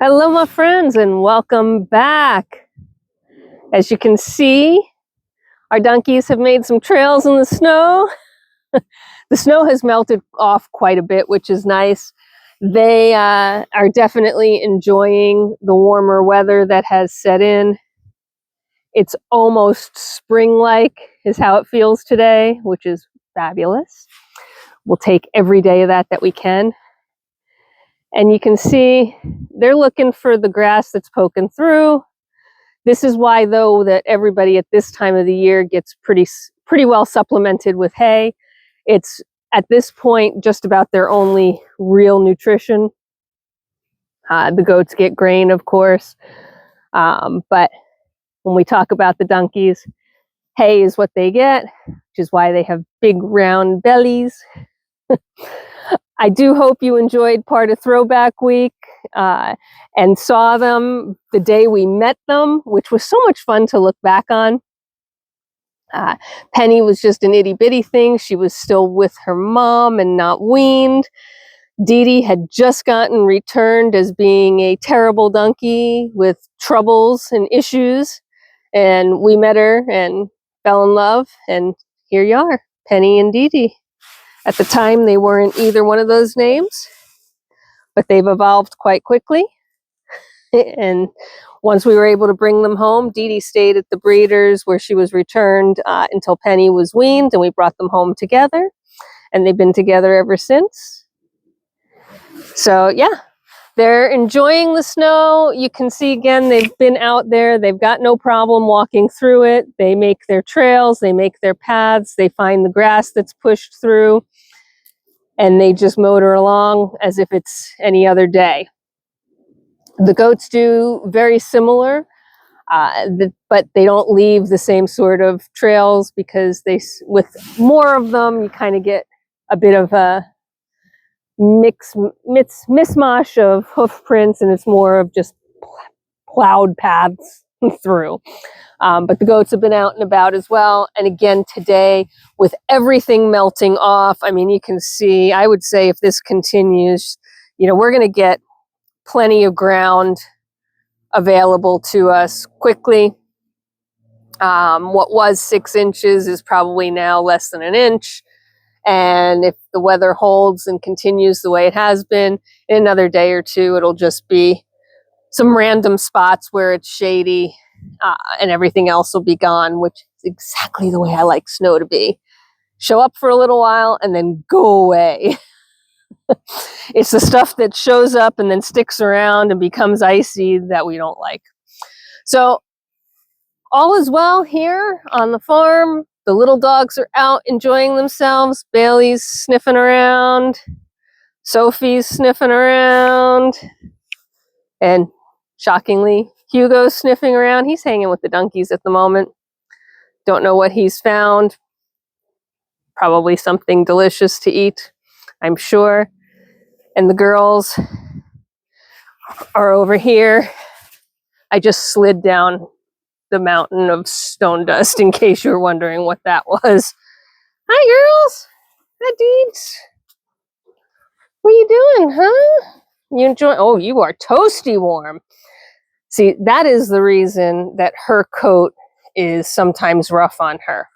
Hello, my friends, and welcome back. As you can see, our donkeys have made some trails in the snow. The snow has melted off quite a bit, which is nice. They are definitely enjoying the warmer weather that has set in. It's almost spring-like is how it feels today, which is fabulous. We'll take every day of that we can. And you can see they're looking for the grass that's poking through. This is why, though, that everybody at this time of the year gets pretty well supplemented with hay. It's at this point just about their only real nutrition. The goats get grain, of course, but when we talk about the donkeys, hay is what they get, which is why they have big round bellies. I do hope you enjoyed part of Throwback Week and saw them the day we met them, which was so much fun to look back on. Penny was just an itty-bitty thing. She was still with her mom and not weaned. Dee Dee had just gotten returned as being a terrible donkey with troubles and issues. And we met her and fell in love. And here you are, Penny and Dee Dee. At the time, they weren't either one of those names, but they've evolved quite quickly. And once we were able to bring them home, Dee Dee stayed at the breeders where she was returned until Penny was weaned, and we brought them home together. And they've been together ever since. So yeah, they're enjoying the snow. You can see again, they've been out there. They've got no problem walking through it. They make their trails, they make their paths, they find the grass that's pushed through, and they just motor along as if it's any other day. The goats do very similar, but they don't leave the same sort of trails because with more of them, you kind of get a bit of a mishmash of hoof prints, and it's more of just plowed paths through. But the goats have been out and about as well. And again, today, with everything melting off, I mean, you can see, I would say if this continues, we're going to get plenty of ground available to us quickly. What was 6 inches is probably now less than an inch. And if the weather holds and continues the way it has been, in another day or two, it'll just be some random spots where it's shady, and everything else will be gone, which is exactly the way I like snow to be. Show up for a little while and then go away. It's the stuff that shows up and then sticks around and becomes icy that we don't like. So all is well here on the farm. The little dogs are out enjoying themselves. Bailey's sniffing around. Sophie's sniffing around. And shockingly, Hugo's sniffing around. He's hanging with the donkeys at the moment. Don't know what he's found. Probably something delicious to eat, I'm sure. And the girls are over here. I just slid down the mountain of stone dust in case you were wondering what that was. Hi, girls. Hi, Deeds. What are you doing, huh? You enjoy? Oh, you are toasty warm. See, that is the reason that her coat is sometimes rough on her.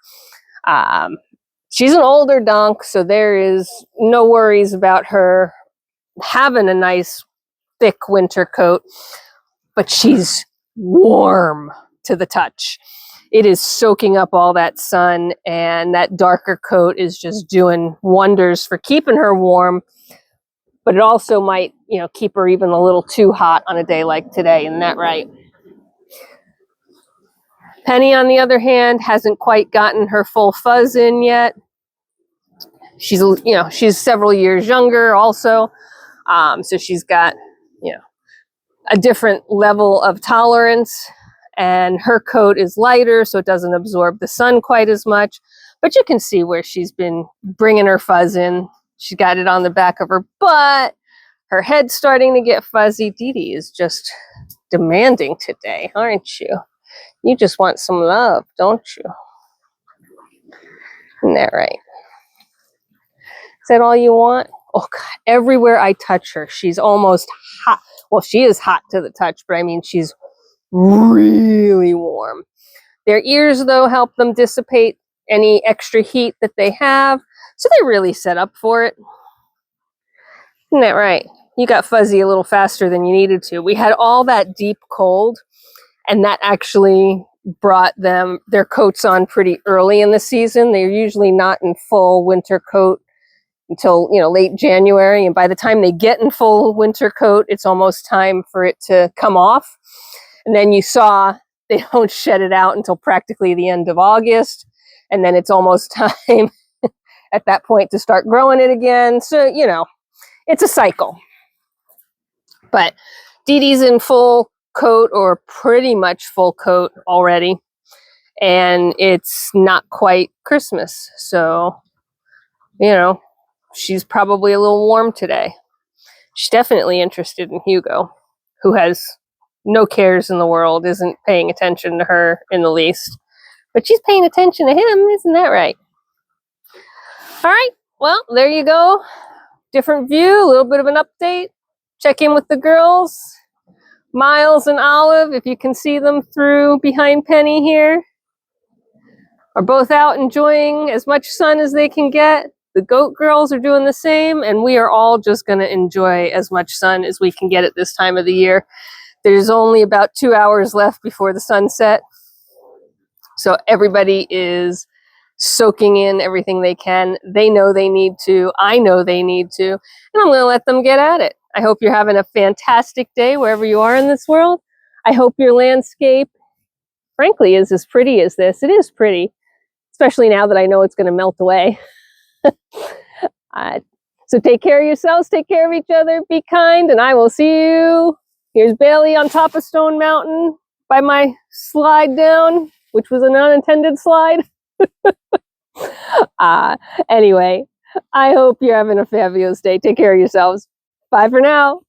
She's an older donk, so there is no worries about her having a nice, thick winter coat, but she's warm to the touch. It is soaking up all that sun, and that darker coat is just doing wonders for keeping her warm, but it also might, keep her even a little too hot on a day like today. Isn't that right? Penny, on the other hand, hasn't quite gotten her full fuzz in yet. She's several years younger also. So she's got, a different level of tolerance, and her coat is lighter, so it doesn't absorb the sun quite as much. But you can see where she's been bringing her fuzz in. She got it on the back of her butt. Her head's starting to get fuzzy. Dee Dee is just demanding today, aren't you? You just want some love, don't you? Isn't that right? Is that all you want? Oh, God. Everywhere I touch her, she's almost hot. well, she is hot to the touch, but I mean, she's really warm. Their ears, though, help them dissipate any extra heat that they have. So they're really set up for it. Isn't that right? You got fuzzy a little faster than you needed to. We had all that deep cold, and that actually brought them their coats on pretty early in the season. They're usually not in full winter coat until, you know, late January. And by the time they get in full winter coat, it's almost time for it to come off. And then you saw they don't shed it out until practically the end of August. And then it's almost time at that point to start growing it again. So, you know, it's a cycle. But Dee Dee's in full coat, or pretty much full coat already. And it's not quite Christmas. So, you know, she's probably a little warm today. She's definitely interested in Hugo, who has no cares in the world, isn't paying attention to her in the least. But she's paying attention to him, isn't that right? All right, well, there you go. Different view, a little bit of an update. Check in with the girls. Miles and Olive, if you can see them through behind Penny here, are both out enjoying as much sun as they can get. The goat girls are doing the same, and we are all just going to enjoy as much sun as we can get at this time of the year. There's only about 2 hours left before the sunset, so everybody is soaking in everything they can. They know they need to. I know they need to, and I'm going to let them get at it. I hope you're having a fantastic day wherever you are in this world. I hope your landscape, frankly, is as pretty as this. It is pretty, especially now that I know it's going to melt away. So take care of yourselves, take care of each other, be kind, and I will see you. Here's Bailey on top of Stone Mountain by my slide down, which was an unintended slide. Anyway, I hope you're having a fabulous day. Take care of yourselves. Bye for now.